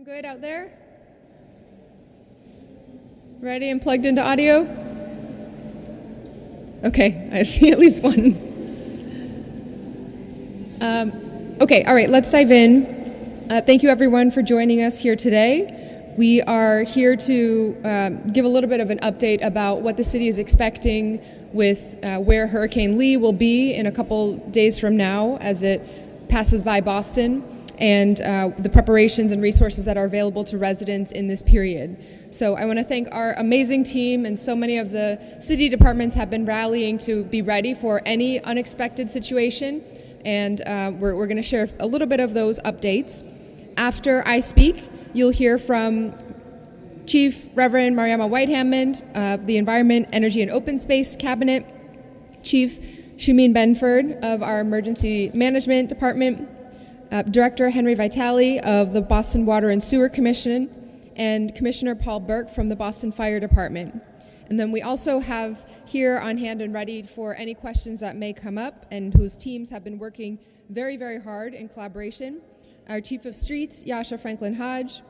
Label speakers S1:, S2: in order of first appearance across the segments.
S1: Good out there? Ready and plugged into audio? Okay, I see at least one. Okay, all right, let's dive in. Thank you everyone for joining us here today. We are here to give a little bit of an update about what the city is expecting with where Hurricane Lee will be in a couple days from now as it passes by Boston, and the preparations and resources that are available to residents in this period. So I want to thank our amazing team, and so many of the city departments have been rallying to be ready for any unexpected situation, and we're going to share a little bit of those updates. After I speak, you'll hear from Chief Reverend Mariama White-Hammond of the Environment, Energy, and Open Space Cabinet, Chief Shumeen Benford of our Emergency Management Department, Director Henry Vitale of the Boston Water and Sewer Commission, and Commissioner Paul Burke from the Boston Fire Department. And then we also have here on hand and ready for any questions that may come up, and whose teams have been working very, very hard in collaboration. Our Chief of Streets, Yasha Franklin Hodge,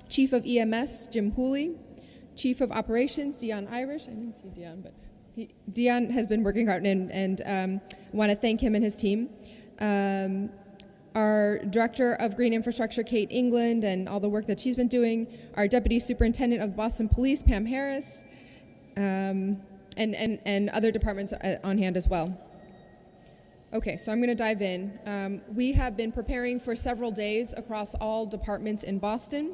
S1: Chief of EMS, Jim Hooley, Chief of Operations, Dion Irish. I didn't see Dion, but Dion has been working hard, and want to thank him and his team. Our Director of Green Infrastructure, Kate England, and all the work that she's been doing. Our Deputy Superintendent of Boston Police, Pam Harris, and other departments on hand as well. Okay, so I'm going to dive in. We have been preparing for several days across all departments in Boston.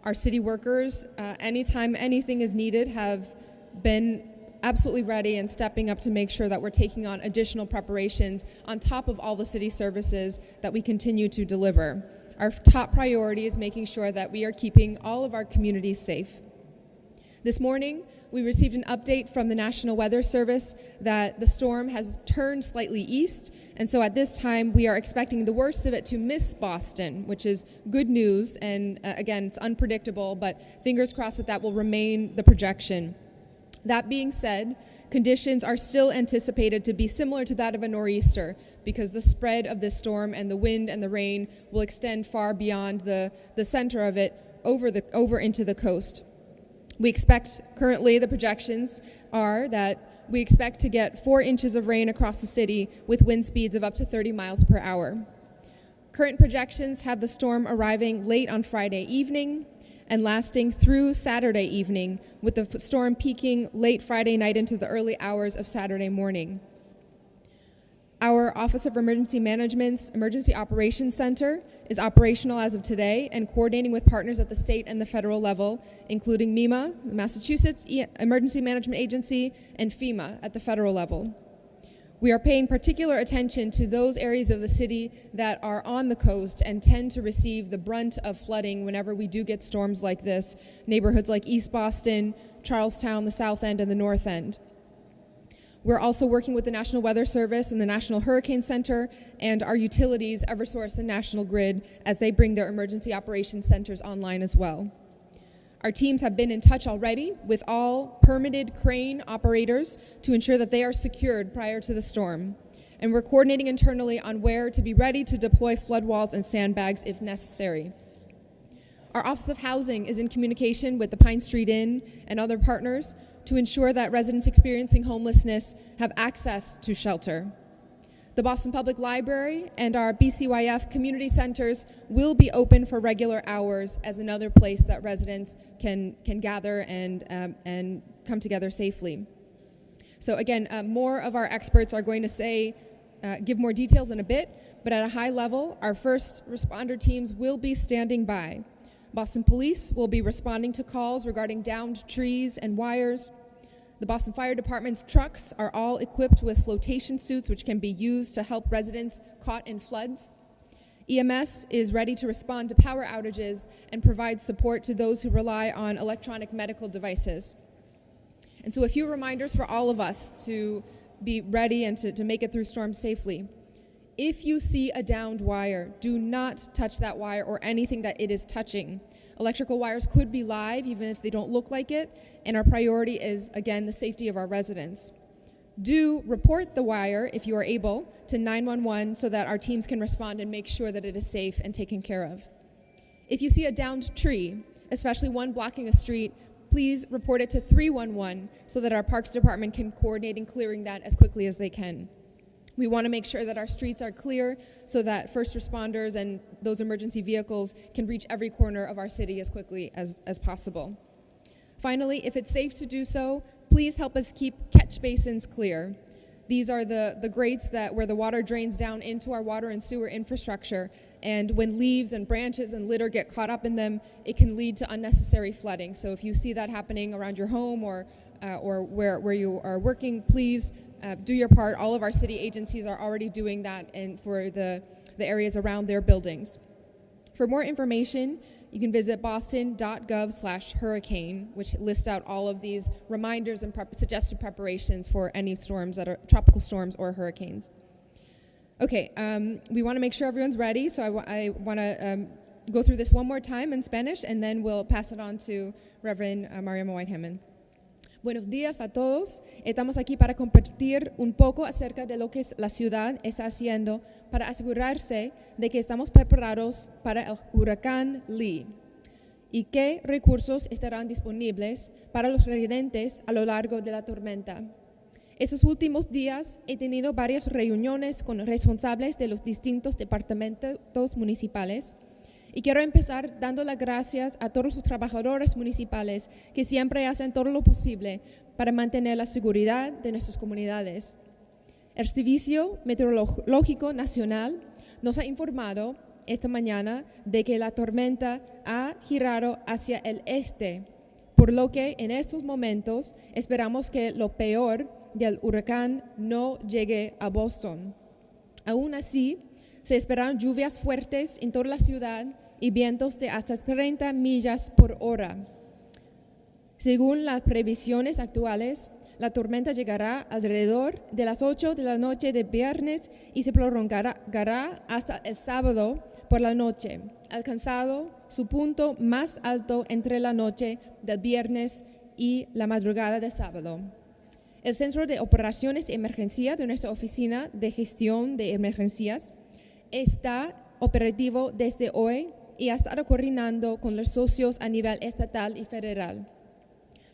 S1: Our city workers, anytime anything is needed, have been absolutely ready and stepping up to make sure that we're taking on additional preparations on top of all the city services that we continue to deliver. Our top priority is making sure that we are keeping all of our communities safe. This morning, we received an update from the National Weather Service that the storm has turned slightly east, and so at this time we are expecting the worst of it to miss Boston, which is good news, and again, it's unpredictable, but fingers crossed that that will remain the projection. That being said, conditions are still anticipated to be similar to that of a nor'easter because the spread of this storm and the wind and the rain will extend far beyond the center of it over into the coast. We expect, currently the projections are that we expect to get 4 inches of rain across the city with wind speeds of up to 30 miles per hour. Current projections have the storm arriving late on Friday evening and lasting through Saturday evening, with the storm peaking late Friday night into the early hours of Saturday morning. Our Office of Emergency Management's Emergency Operations Center is operational as of today and coordinating with partners at the state and the federal level, including MEMA, the Massachusetts Emergency Management Agency, and FEMA at the federal level. We are paying particular attention to those areas of the city that are on the coast and tend to receive the brunt of flooding whenever we do get storms like this, neighborhoods like East Boston, Charlestown, the South End, and the North End. We're also working with the National Weather Service and the National Hurricane Center and our utilities, Eversource and National Grid, as they bring their emergency operations centers online as well. Our teams have been in touch already with all permitted crane operators to ensure that they are secured prior to the storm. And we're coordinating internally on where to be ready to deploy flood walls and sandbags if necessary. Our Office of Housing is in communication with the Pine Street Inn and other partners to ensure that residents experiencing homelessness have access to shelter. The Boston Public Library and our BCYF community centers will be open for regular hours as another place that residents can gather and come together safely. So again, more of our experts are going to give more details in a bit, but at a high level, our first responder teams will be standing by. Boston Police will be responding to calls regarding downed trees and wires. The Boston Fire Department's trucks are all equipped with flotation suits which can be used to help residents caught in floods. EMS is ready to respond to power outages and provide support to those who rely on electronic medical devices. And so a few reminders for all of us to be ready and to make it through storms safely. If you see a downed wire, do not touch that wire or anything that it is touching. Electrical wires could be live even if they don't look like it, and our priority is, again, the safety of our residents. Do report the wire, if you are able, to 911 so that our teams can respond and make sure that it is safe and taken care of. If you see a downed tree, especially one blocking a street, please report it to 311 so that our Parks Department can coordinate in clearing that as quickly as they can. We want to make sure that our streets are clear so that first responders and those emergency vehicles can reach every corner of our city as quickly as possible. Finally, if it's safe to do so, please help us keep catch basins clear. These are the grates where the water drains down into our water and sewer infrastructure, and when leaves and branches and litter get caught up in them, it can lead to unnecessary flooding. So if you see that happening around your home or where you are working, please do your part. All of our city agencies are already doing that and for the areas around their buildings. For more information, you can visit boston.gov/hurricane, which lists out all of these reminders and suggested preparations for any storms that are tropical storms or hurricanes. Okay, we want to make sure everyone's ready, so I want to go through this one more time in Spanish, and then we'll pass it on to Reverend Mariama White-Hammond. Buenos días a todos. Estamos aquí para compartir un poco acerca de lo que la ciudad está haciendo para asegurarse de que estamos preparados para el huracán Lee y qué recursos estarán disponibles para los residentes a lo largo de la tormenta. Estos últimos días he tenido varias reuniones con responsables de los distintos departamentos municipales. Y quiero empezar dando las gracias a todos los trabajadores municipales que siempre hacen todo lo posible para mantener la seguridad de nuestras comunidades. El Servicio Meteorológico Nacional nos ha informado esta mañana de que la tormenta ha girado hacia el este, por lo que en estos momentos esperamos que lo peor del huracán no llegue a Boston. Aún así, se esperan lluvias fuertes en toda la ciudad y vientos de hasta 30 millas por hora. Según las previsiones actuales, la tormenta llegará alrededor de las 8 de la noche de viernes y se prolongará hasta el sábado por la noche, alcanzando su punto más alto entre la noche del viernes y la madrugada del sábado. El Centro de Operaciones de Emergencia de nuestra Oficina de Gestión de Emergencias está operativo desde hoy y ha estado coordinando con los socios a nivel estatal y federal.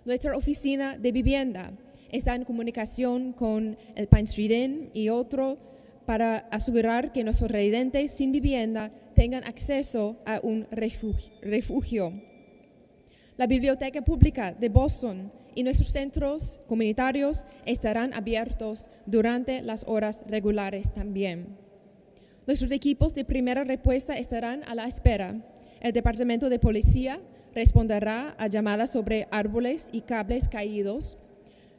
S1: Nuestra oficina de vivienda está en comunicación con el Pine Street Inn y otro para asegurar que nuestros residentes sin vivienda tengan acceso a un refugio. La Biblioteca Pública de Boston y nuestros centros comunitarios estarán abiertos durante las horas regulares también. Nuestros equipos de primera respuesta estarán a la espera. El Departamento de Policía responderá a llamadas sobre árboles y cables caídos.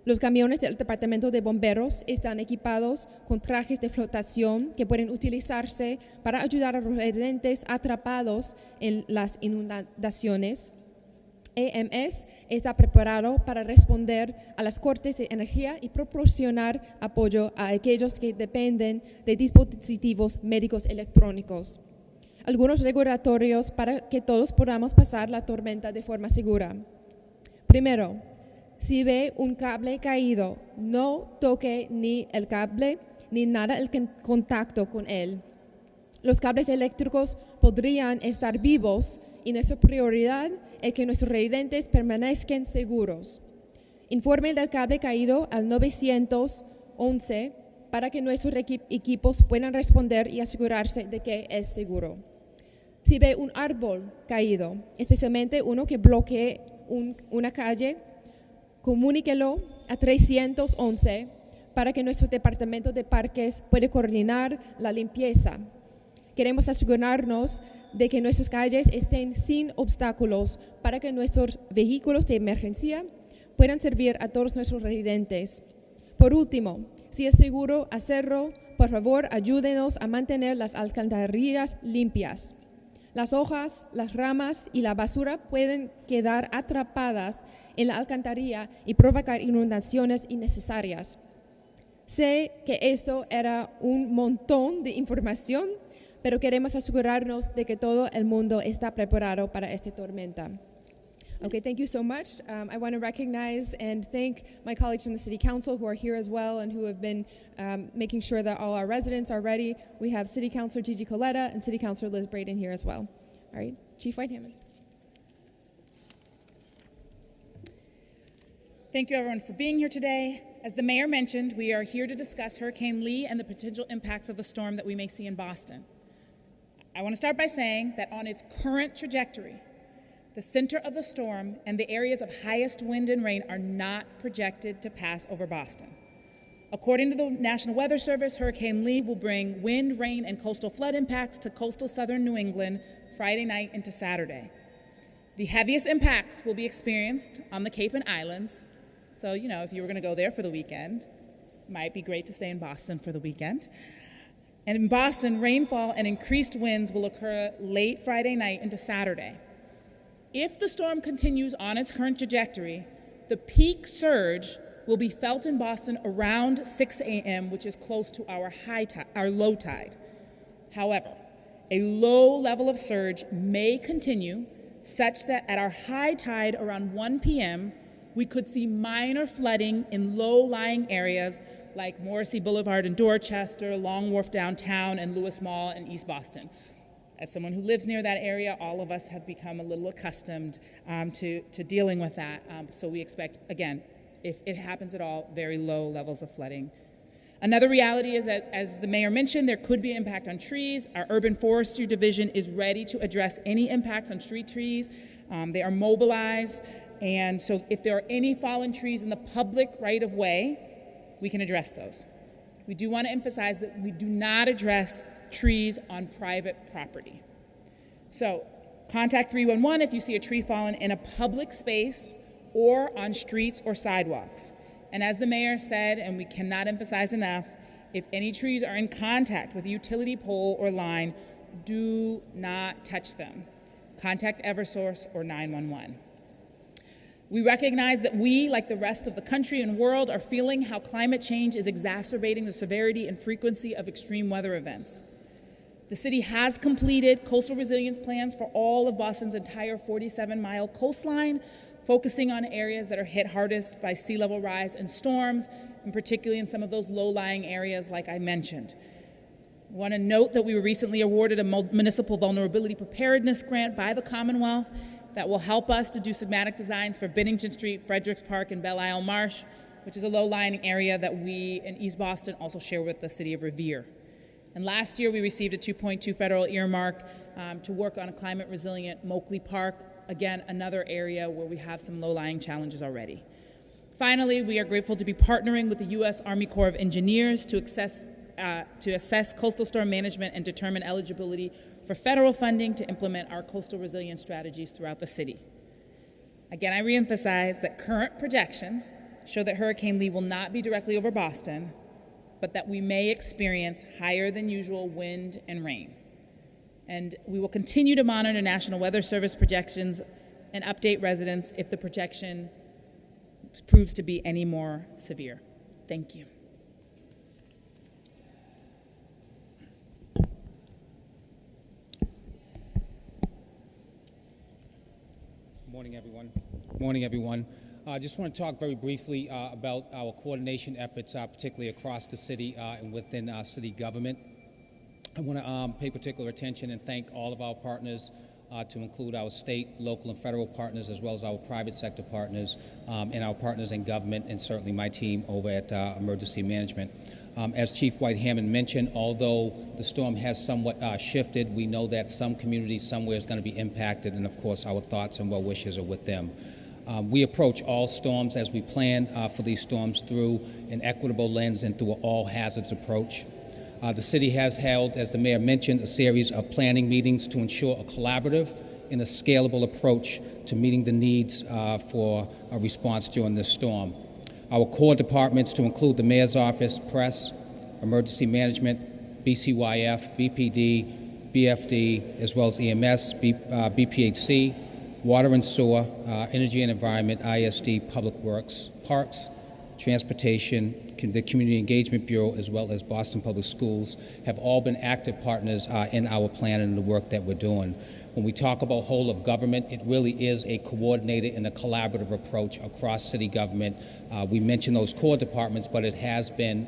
S1: Los camiones del Departamento de Bomberos están equipados con trajes de flotación que pueden utilizarse para ayudar a los residentes atrapados en las inundaciones. EMS está preparado para responder a las cortes de energía y proporcionar apoyo a aquellos que dependen de dispositivos médicos electrónicos. Algunos recordatorios para que todos podamos pasar la tormenta de forma segura. Primero, si ve un cable caído, no toque ni el cable ni nada en contacto con él. Los cables eléctricos podrían estar vivos y nuestra prioridad es que nuestros residentes permanezcan seguros. Informe del cable caído al 911 para que nuestros equipos puedan responder y asegurarse de que es seguro. Si ve un árbol caído, especialmente uno que bloquee una calle, comuníquelo a 311 para que nuestro departamento de parques pueda coordinar la limpieza. Queremos asegurarnos de que nuestras calles estén sin obstáculos para que nuestros vehículos de emergencia puedan servir a todos nuestros residentes. Por último, si es seguro hacerlo, por favor ayúdenos a mantener las alcantarillas limpias. Las hojas, las ramas y la basura pueden quedar atrapadas en la alcantarilla y provocar inundaciones innecesarias. Sé que esto era un montón de información, pero queremos asegurarnos de que todo el mundo está preparado para esta tormenta. Okay, thank you so much. I want to recognize and thank my colleagues from the City Council who are here as well and who have been making sure that all our residents are ready. We have City Councilor Gigi Coletta and City Councilor Liz Braden here as well. All right. Chief White-Hammond.
S2: Thank you, everyone, for being here today. As the mayor mentioned, we are here to discuss Hurricane Lee and the potential impacts of the storm that we may see in Boston. I want to start by saying that on its current trajectory, the center of the storm and the areas of highest wind and rain are not projected to pass over Boston. According to the National Weather Service, Hurricane Lee will bring wind, rain, and coastal flood impacts to coastal southern New England Friday night into Saturday. The heaviest impacts will be experienced on the Cape and Islands. So, if you were going to go there for the weekend, it might be great to stay in Boston for the weekend. And in Boston, rainfall and increased winds will occur late Friday night into Saturday. If the storm continues on its current trajectory, the peak surge will be felt in Boston around 6 a.m., which is close to our low tide. However, a low level of surge may continue such that at our high tide around 1 p.m., we could see minor flooding in low-lying areas like Morrissey Boulevard in Dorchester, Long Wharf downtown, and Lewis Mall in East Boston. As someone who lives near that area, all of us have become a little accustomed to dealing with that. So we expect, again, if it happens at all, very low levels of flooding. Another reality is that, as the mayor mentioned, there could be an impact on trees. Our urban forestry division is ready to address any impacts on street trees. They are mobilized, and so if there are any fallen trees in the public right-of-way, we can address those. We do want to emphasize that we do not address trees on private property. So contact 311 if you see a tree fallen in a public space or on streets or sidewalks. And as the mayor said, and we cannot emphasize enough, if any trees are in contact with a utility pole or line, do not touch them. Contact Eversource or 911. We recognize that we, like the rest of the country and world, are feeling how climate change is exacerbating the severity and frequency of extreme weather events. The city has completed coastal resilience plans for all of Boston's entire 47-mile coastline, focusing on areas that are hit hardest by sea level rise and storms, and particularly in some of those low-lying areas like I mentioned. I want to note that we were recently awarded a municipal vulnerability preparedness grant by the Commonwealth that will help us to do schematic designs for Bennington Street, Fredericks Park, and Belle Isle Marsh, which is a low-lying area that we in East Boston also share with the city of Revere. And last year we received a $2.2 federal earmark to work on a climate-resilient Moakley Park, again, another area where we have some low-lying challenges already. Finally, we are grateful to be partnering with the U.S. Army Corps of Engineers to assess coastal storm management and determine eligibility for federal funding to implement our coastal resilience strategies throughout the city. Again, I reemphasize that current projections show that Hurricane Lee will not be directly over Boston, but that we may experience higher than usual wind and rain. And we will continue to monitor National Weather Service projections and update residents if the projection proves to be any more severe. Thank you.
S3: Morning, everyone. I just want to talk very briefly about our coordination efforts, particularly across the city and within city government. I want to pay particular attention and thank all of our partners, to include our state, local, and federal partners, as well as our private sector partners, and our partners in government, and certainly my team over at Emergency Management. As Chief White-Hammond mentioned, although the storm has somewhat shifted, we know that some communities somewhere is going to be impacted, and of course our thoughts and well wishes are with them. We approach all storms as we plan for these storms through an equitable lens and through an all hazards approach. The city has held, as the mayor mentioned, a series of planning meetings to ensure a collaborative and a scalable approach to meeting the needs for a response during this storm. Our core departments, to include the Mayor's Office, Press, Emergency Management, BCYF, BPD, BFD, as well as EMS, BPHC, Water and Sewer, Energy and Environment, ISD, Public Works, Parks, Transportation, the Community Engagement Bureau, as well as Boston Public Schools, have all been active partners in our plan and the work that we're doing. When we talk about whole of government, it really is a coordinated and a collaborative approach across city government. We mention those core departments, but it has been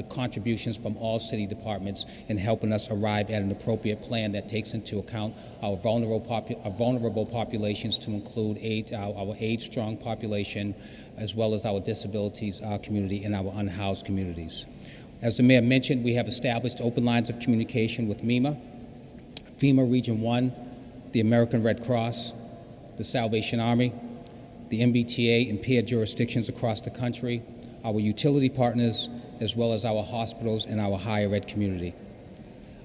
S3: contributions from all city departments in helping us arrive at an appropriate plan that takes into account our vulnerable populations, to include our age-strong population, as well as our disabilities community and our unhoused communities. As the mayor mentioned, we have established open lines of communication with MEMA, FEMA Region 1, the American Red Cross, the Salvation Army, the MBTA and peer jurisdictions across the country, our utility partners, as well as our hospitals and our higher ed community.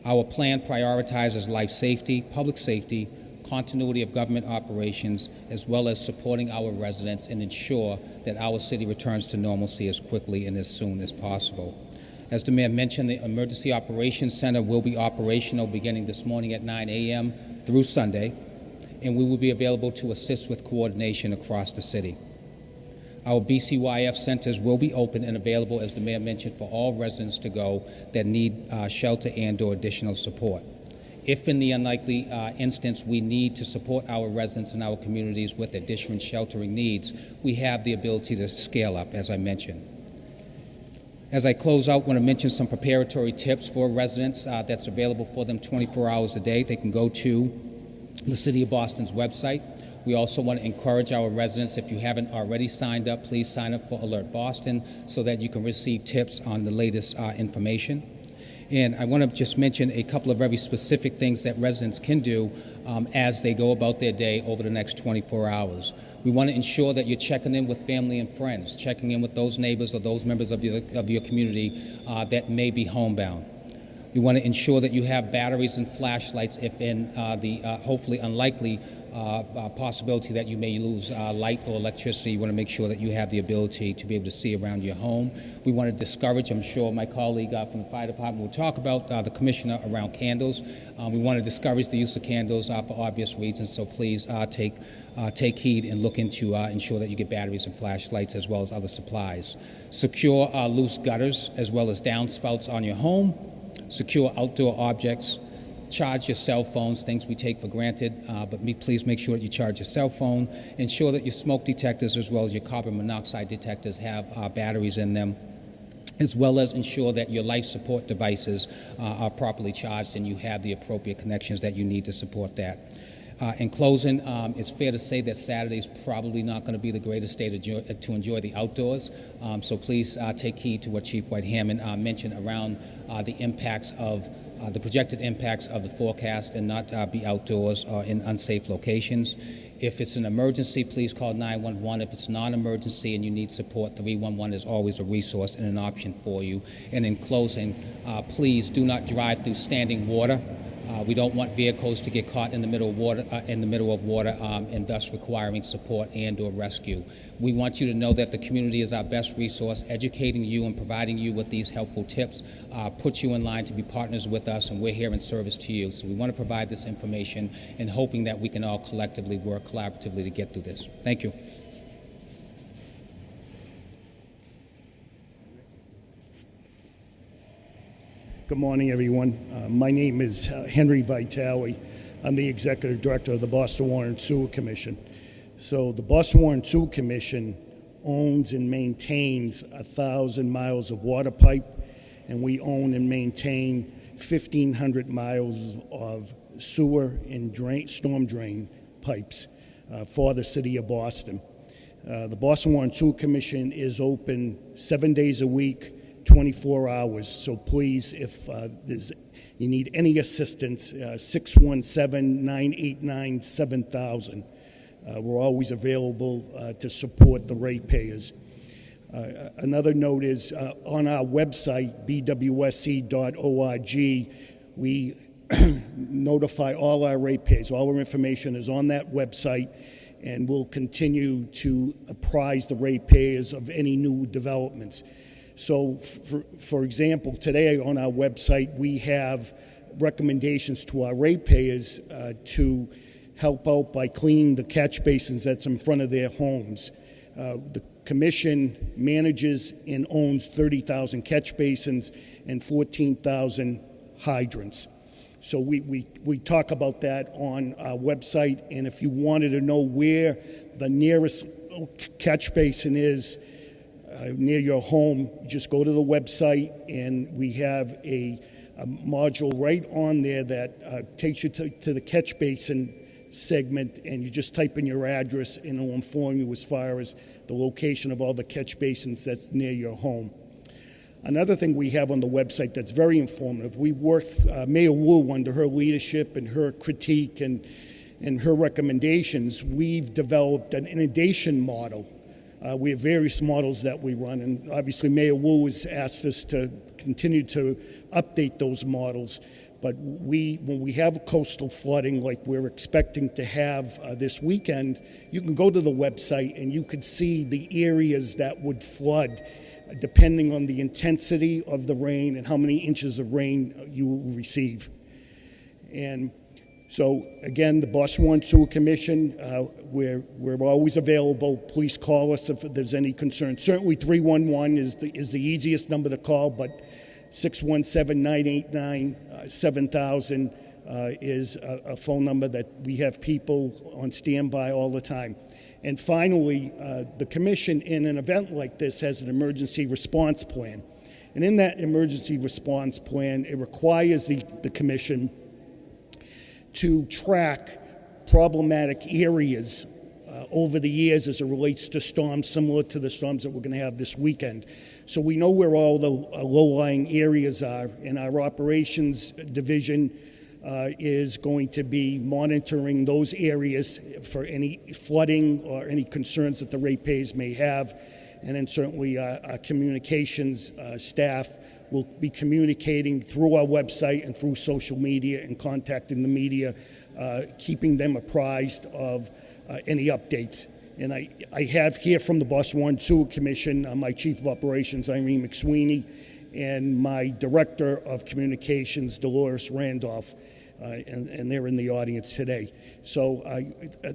S3: Our plan prioritizes life safety, public safety, continuity of government operations, as well as supporting our residents and ensure that our city returns to normalcy as quickly and as soon as possible. As the mayor mentioned, the Emergency Operations Center will be operational beginning this morning at 9 a.m. through Sunday, and we will be available to assist with coordination across the city. Our BCYF centers will be open and available, as the mayor mentioned, for all residents to go that need shelter and/or additional support. If in the unlikely instance we need to support our residents and our communities with additional sheltering needs, we have the ability to scale up, as I mentioned. As I close out, I want to mention some preparatory tips for residents that's available for them 24 hours a day. They can go to the City of Boston's website. We also want to encourage our residents, if you haven't already signed up, please sign up for Alert Boston so that you can receive tips on the latest information. And I want to just mention a couple of very specific things that residents can do as they go about their day over the next 24 hours. We want to ensure that you're checking in with family and friends, checking in with those neighbors or those members of your community that may be homebound. We want to ensure that you have batteries and flashlights if in the hopefully unlikely possibility that you may lose light or electricity. You want to make sure that you have the ability to be able to see around your home. We want to discourage, I'm sure my colleague from the fire department will talk about the commissioner around candles. We want to discourage the use of candles for obvious reasons, so please take heed and look into ensure that you get batteries and flashlights as well as other supplies. Secure loose gutters as well as downspouts on your home. Secure outdoor objects. Charge your cell phones, things we take for granted, but please make sure that you charge your cell phone. Ensure that your smoke detectors as well as your carbon monoxide detectors have batteries in them, as well as ensure that your life support devices are properly charged and you have the appropriate connections that you need to support that. In closing, it's fair to say that Saturday is probably not going to be the greatest day to enjoy the outdoors, so please take heed to what Chief White Hammond mentioned around the impacts of the projected impacts of the forecast and not be outdoors or in unsafe locations. If it's an emergency, please call 911. If it's non-emergency and you need support, 311 is always a resource and an option for you. And in closing, please do not drive through standing water. We don't want vehicles to get caught in the middle of water, and thus requiring support and/or rescue. We want you to know that the community is our best resource. Educating you and providing you with these helpful tips puts you in line to be partners with us, and we're here in service to you. So we want to provide this information and hoping that we can all collectively work collaboratively to get through this. Thank you.
S4: Good morning, everyone. My name is Henry Vitale. I'm the Executive Director of the Boston Water and Sewer Commission. So the Boston Water and Sewer Commission owns and maintains 1,000 miles of water pipe, and we own and maintain 1,500 miles of sewer and storm drain pipes for the city of Boston. The Boston Water and Sewer Commission is open 7 days a week, 24 hours, so please, if you need any assistance, 617-989-7000. We're always available to support the ratepayers. Another note is on our website, bwsc.org, we notify all our ratepayers. All our information is on that website, and we'll continue to apprise the ratepayers of any new developments. So, for example, today on our website, we have recommendations to our ratepayers to help out by cleaning the catch basins that's in front of their homes. The Commission manages and owns 30,000 catch basins and 14,000 hydrants. So we talk about that on our website, and if you wanted to know where the nearest catch basin is near your home, just go to the website, and we have a module right on there that takes you to the catch basin segment, and you just type in your address, and it'll inform you as far as the location of all the catch basins that's near your home. Another thing we have on the website that's very informative, we worked Mayor Wu under her leadership and her critique and her recommendations. We've developed an inundation model. We have various models that we run, and obviously Mayor Wu has asked us to continue to update those models. But when we have coastal flooding like we're expecting to have this weekend, you can go to the website and you can see the areas that would flood depending on the intensity of the rain and how many inches of rain you will receive. And so, again, the Boston Water and Sewer Commission, we're always available. Please call us if there's any concern. Certainly 311 is the easiest number to call, but 617-989-7000 is a phone number that we have people on standby all the time. And finally, the Commission, in an event like this, has an emergency response plan. And in that emergency response plan, it requires the Commission to track problematic areas over the years as it relates to storms similar to the storms that we're going to have this weekend. So we know where all the low-lying areas are, and our operations division is going to be monitoring those areas for any flooding or any concerns that the ratepayers may have. And then certainly our communications staff will be communicating through our website and through social media and contacting the media, keeping them apprised of any updates. And I have here from the Boston Water and Sewer Commission my Chief of Operations, Irene McSweeney, and my Director of Communications, Dolores Randolph, and they're in the audience today. So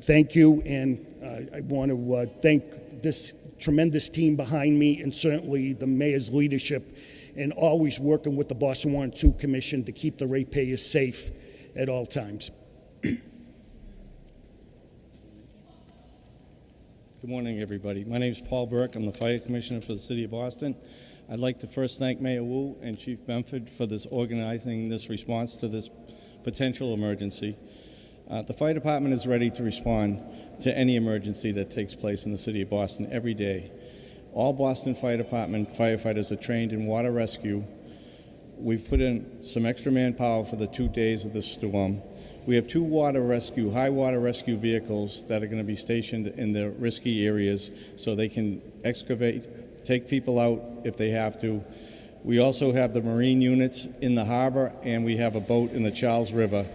S4: thank you, and I want to thank this tremendous team behind me, and certainly the Mayor's leadership, and always working with the Boston Water and Sewer Commission to keep the ratepayers safe at all times.
S5: Good morning, everybody. My name is Paul Burke. I'm the Fire Commissioner for the City of Boston. I'd like to first thank Mayor Wu and Chief Benford for organizing this response to this potential emergency. The fire department is ready to respond to any emergency that takes place in the City of Boston every day. All Boston Fire Department firefighters are trained in water rescue. We've put in some extra manpower for the 2 days of this storm. We have 2 high water rescue vehicles that are going to be stationed in the risky areas so they can excavate, take people out if they have to. We also have the marine units in the harbor, and we have a boat in the Charles River.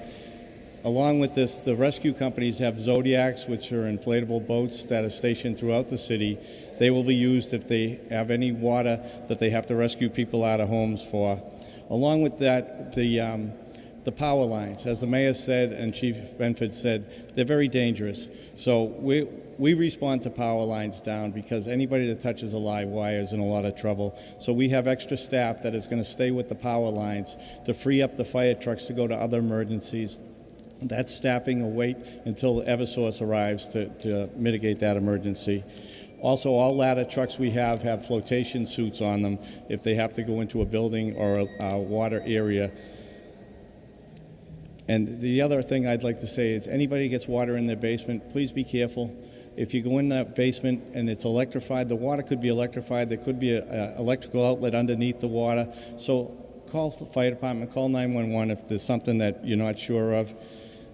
S5: Along with this, the rescue companies have Zodiacs, which are inflatable boats that are stationed throughout the city. They will be used if they have any water that they have to rescue people out of homes for. Along with that, the power lines, as the Mayor said and Chief Benford said, they're very dangerous. So we respond to power lines down because anybody that touches a live wire is in a lot of trouble. So we have extra staff that is going to stay with the power lines to free up the fire trucks to go to other emergencies. That staffing will wait until Eversource arrives to mitigate that emergency. Also, all ladder trucks we have flotation suits on them if they have to go into a building or a water area. And the other thing I'd like to say is anybody gets water in their basement, please be careful. If you go in that basement and it's electrified, the water could be electrified. There could be an electrical outlet underneath the water. So call the fire department, call 911 if there's something that you're not sure of,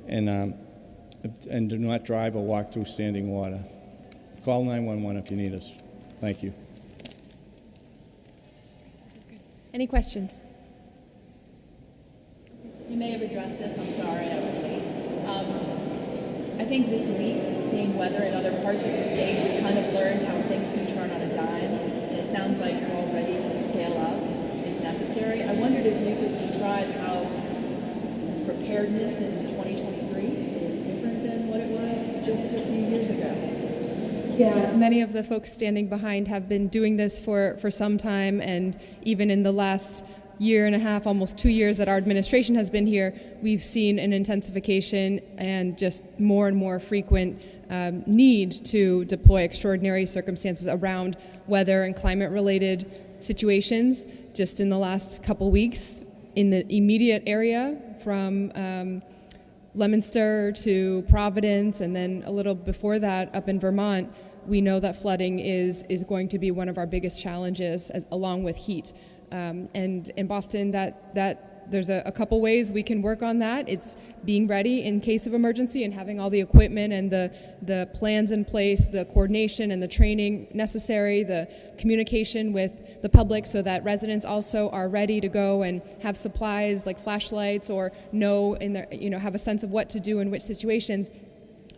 S5: and do not drive or walk through standing water. Call 911 if you need us. Thank you.
S1: Any questions?
S6: You may have addressed this. I'm sorry, I was late. I think this week, seeing weather in other parts of the state, we kind of learned how things can turn on a dime, and it sounds like you're all ready to scale up if necessary. I wondered if you could describe how preparedness in 2023 is different than what it was just a few years ago.
S1: Yeah, many of the folks standing behind have been doing this for some time, and even in the last year and a half, almost 2 years that our administration has been here, we've seen an intensification and just more and more frequent need to deploy extraordinary circumstances around weather and climate-related situations. Just in the last couple weeks, in the immediate area from Leominster to Providence, and then a little before that up in Vermont, we know that flooding is going to be one of our biggest challenges, along with heat. And in Boston, that there's a couple ways we can work on that. It's being ready in case of emergency and having all the equipment and the plans in place, the coordination and the training necessary, the communication with the public so that residents also are ready to go and have supplies like flashlights or have a sense of what to do in which situations.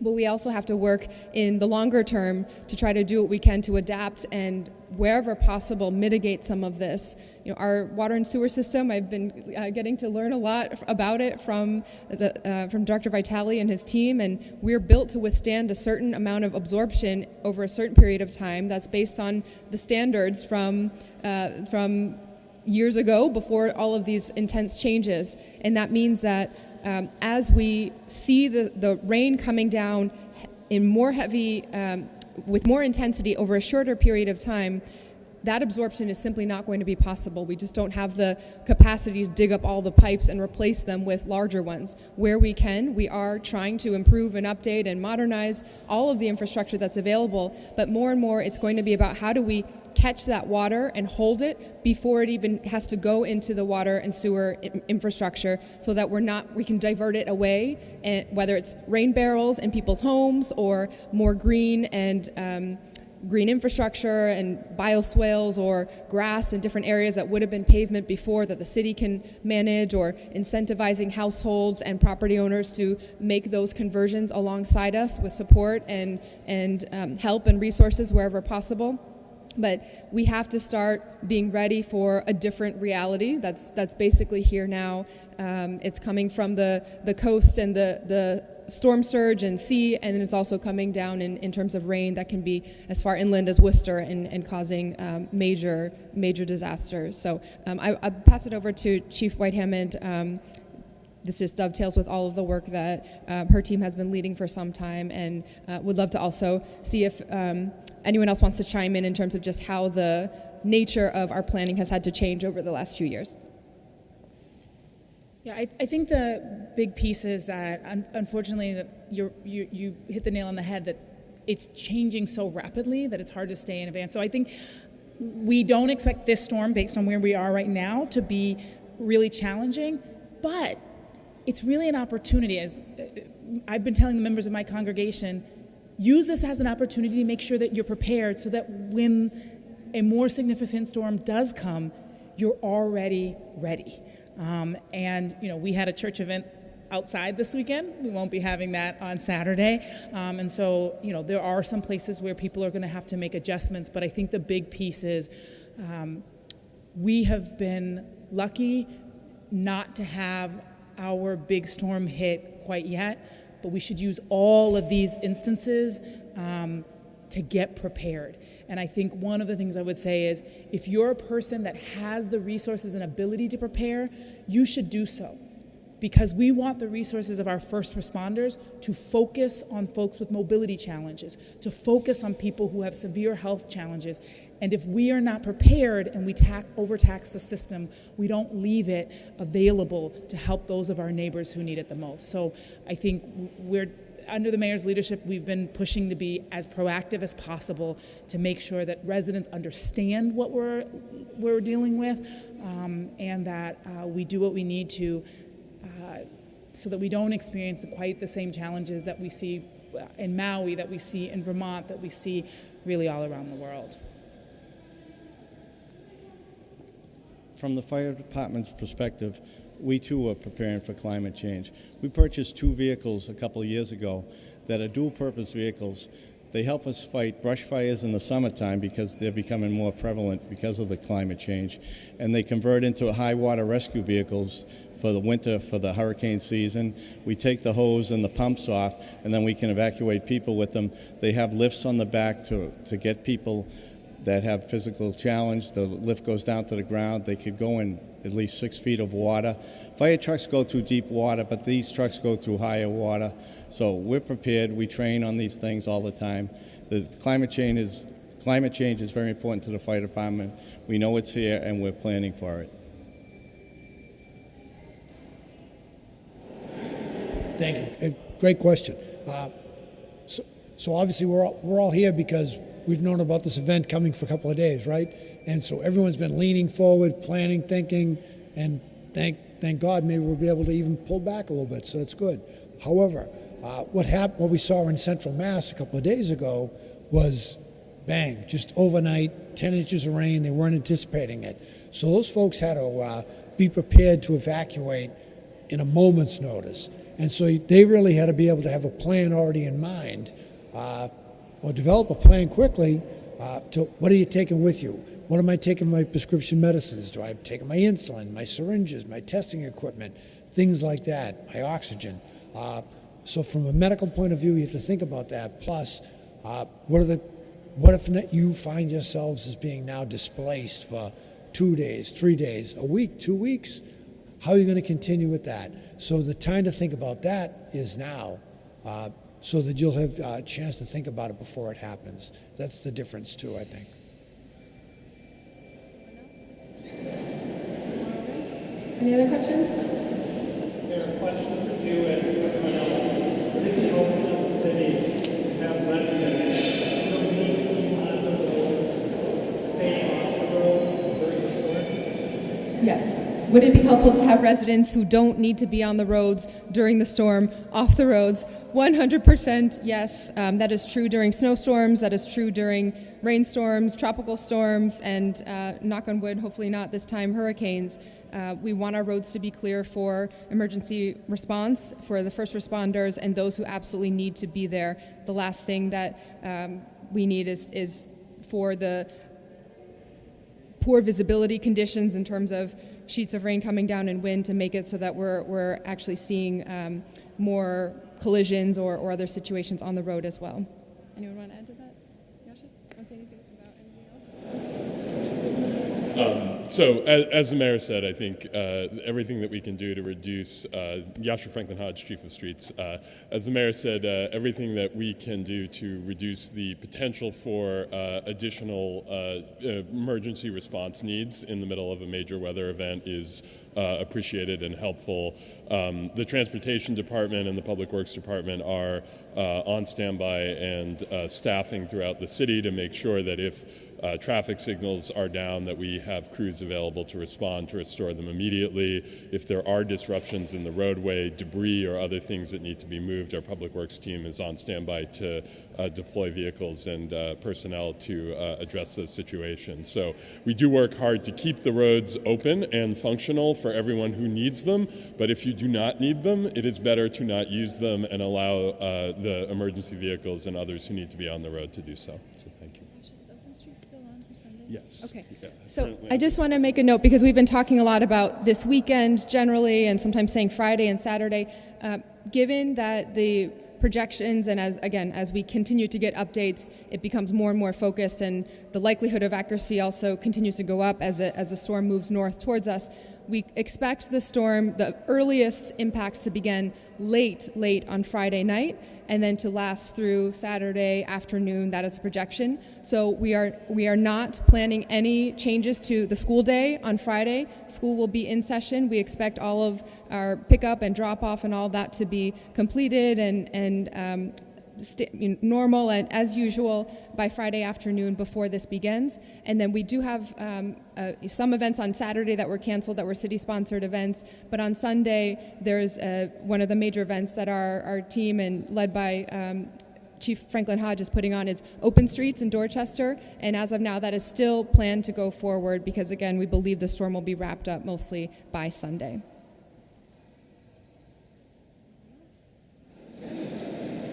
S1: But we also have to work in the longer term to try to do what we can to adapt and wherever possible mitigate some of this. Our water and sewer system, I've been getting to learn a lot about it from Director Vitale and his team, and we're built to withstand a certain amount of absorption over a certain period of time that's based on the standards from years ago before all of these intense changes. And that means that as we see the rain coming down in more heavy, with more intensity over a shorter period of time, that absorption is simply not going to be possible. We just don't have the capacity to dig up all the pipes and replace them with larger ones. Where we can, we are trying to improve and update and modernize all of the infrastructure that's available, but more and more it's going to be about how do we catch that water and hold it before it even has to go into the water and sewer infrastructure, so that we can divert it away, and whether it's rain barrels in people's homes or more green and green infrastructure and bioswales or grass in different areas that would have been pavement before that the city can manage, or incentivizing households and property owners to make those conversions alongside us with support and help and resources wherever possible. But we have to start being ready for a different reality that's basically here now. It's coming from the coast and the storm surge and sea, and then it's also coming down in terms of rain that can be as far inland as Worcester and causing major disasters. So I pass it over to Chief White-Hammond. This just dovetails with all of the work that her team has been leading for some time, and would love to also see if anyone else wants to chime in terms of just how the nature of our planning has had to change over the last few years.
S2: Yeah, I think the big piece is that, unfortunately, that you hit the nail on the head, that it's changing so rapidly that it's hard to stay in advance. So I think we don't expect this storm, based on where we are right now, to be really challenging, but it's really an opportunity. As I've been telling the members of my congregation, use this as an opportunity to make sure that you're prepared, so that when a more significant storm does come, you're already ready. And we had a church event outside this weekend. We won't be having that on Saturday. And so, there are some places where people are going to have to make adjustments, but I think the big piece is we have been lucky not to have our big storm hit quite yet, but we should use all of these instances to get prepared. And I think one of the things I would say is, if you're a person that has the resources and ability to prepare, you should do so. Because we want the resources of our first responders to focus on folks with mobility challenges, to focus on people who have severe health challenges. And if we are not prepared and we overtax the system, we don't leave it available to help those of our neighbors who need it the most. So I think under the mayor's leadership, we've been pushing to be as proactive as possible to make sure that residents understand what we're dealing with, and that we do what we need to so that we don't experience quite the same challenges that we see in Maui, that we see in Vermont, that we see really all around the world.
S5: From the fire department's perspective, we too are preparing for climate change. We purchased 2 vehicles a couple of years ago that are dual-purpose vehicles. They help us fight brush fires in the summertime because they're becoming more prevalent because of the climate change. And they convert into high water rescue vehicles for the winter, for the hurricane season. We take the hose and the pumps off, and then we can evacuate people with them. They have lifts on the back to get people that have physical challenge. The lift goes down to the ground. They could go in at least 6 feet of water. Fire trucks go through deep water, but these trucks go through higher water. So we're prepared. We train on these things all the time. The climate change is very important to the fire department. We know it's here, and we're planning for it.
S7: Thank you. Great question. So obviously we're all here because we've known about this event coming for a couple of days, right? And so everyone's been leaning forward, planning, thinking, and thank God maybe we'll be able to even pull back a little bit. So that's good. However, what we saw in Central Mass a couple of days ago was bang, just overnight, 10 inches of rain. They weren't anticipating it. So those folks had to be prepared to evacuate in a moment's notice. And so they really had to be able to have a plan already in mind, or develop a plan quickly to what are you taking with you? What am I taking my prescription medicines? Do I take my insulin, my syringes, my testing equipment, things like that, my oxygen? So from a medical point of view, you have to think about that. Plus, what if you find yourselves as being now displaced for 2 days, 3 days, a week, 2 weeks? How are you going to continue with that? So the time to think about that is now, so that you'll have a chance to think about it before it happens. That's the difference too, I think.
S1: Any other questions?
S8: There's a question for you and everyone else. Would it be helpful to the city to have residents who need to be on the roads, stay off the roads during the storm?
S1: Yes. Would it be helpful to have residents who don't need to be on the roads during the storm off the roads? 100% yes. That is true during snowstorms. That is true during rainstorms, tropical storms, and knock on wood, hopefully not this time, hurricanes. We want our roads to be clear for emergency response, for the first responders, and those who absolutely need to be there. The last thing that we need is for the poor visibility conditions in terms of sheets of rain coming down and wind to make it so that we're actually seeing more collisions or other situations on the road as well. Anyone want to add to that? Yasha, want to say anything about anything else?
S9: So, as the mayor said, I think everything that we can do to reduce, Yasha Franklin Hodge, Chief of Streets, as the mayor said, everything that we can do to reduce the potential for additional emergency response needs in the middle of a major weather event is appreciated and helpful. The Transportation Department and the Public Works Department are on standby and staffing throughout the city to make sure that if traffic signals are down, that we have crews available to respond to restore them immediately. If there are disruptions in the roadway, debris or other things that need to be moved, our Public Works team is on standby to deploy vehicles and personnel to address those situations. So we do work hard to keep the roads open and functional for everyone who needs them, but if you do not need them, it is better to not use them and allow the emergency vehicles and others who need to be on the road to do so. So thank you.
S1: Is Open Street still on for Sunday?
S9: Yes.
S1: Okay.
S9: Yeah.
S1: So I just want to make a note, because we've been talking a lot about this weekend generally and sometimes saying Friday and Saturday. Given that the projections and as we continue to get updates, it becomes more and more focused, and the likelihood of accuracy also continues to go up as the storm moves north towards us. We expect the earliest impacts to begin late on Friday night, and then to last through Saturday afternoon. That is a projection. So we are not planning any changes to the school day on Friday. School will be in session. We expect all of our pickup and drop off and all of that to be completed and normal and as usual by Friday afternoon before this begins. And then we do have some events on Saturday that were canceled, that were city-sponsored events. But on Sunday, there's one of the major events that our team and led by Chief Franklin Hodge is putting on is Open Streets in Dorchester. And as of now, that is still planned to go forward because, again, we believe the storm will be wrapped up mostly by Sunday.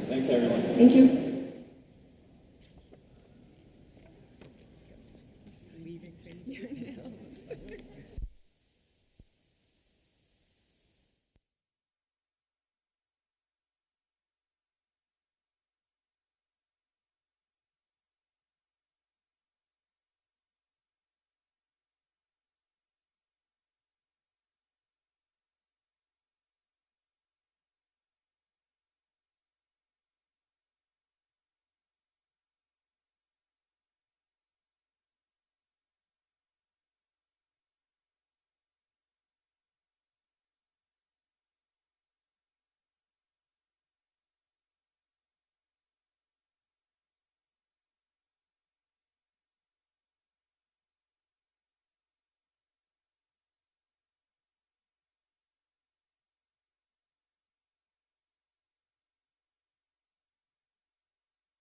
S9: Thanks, everyone.
S1: Thank you.
S2: Leaving crazy.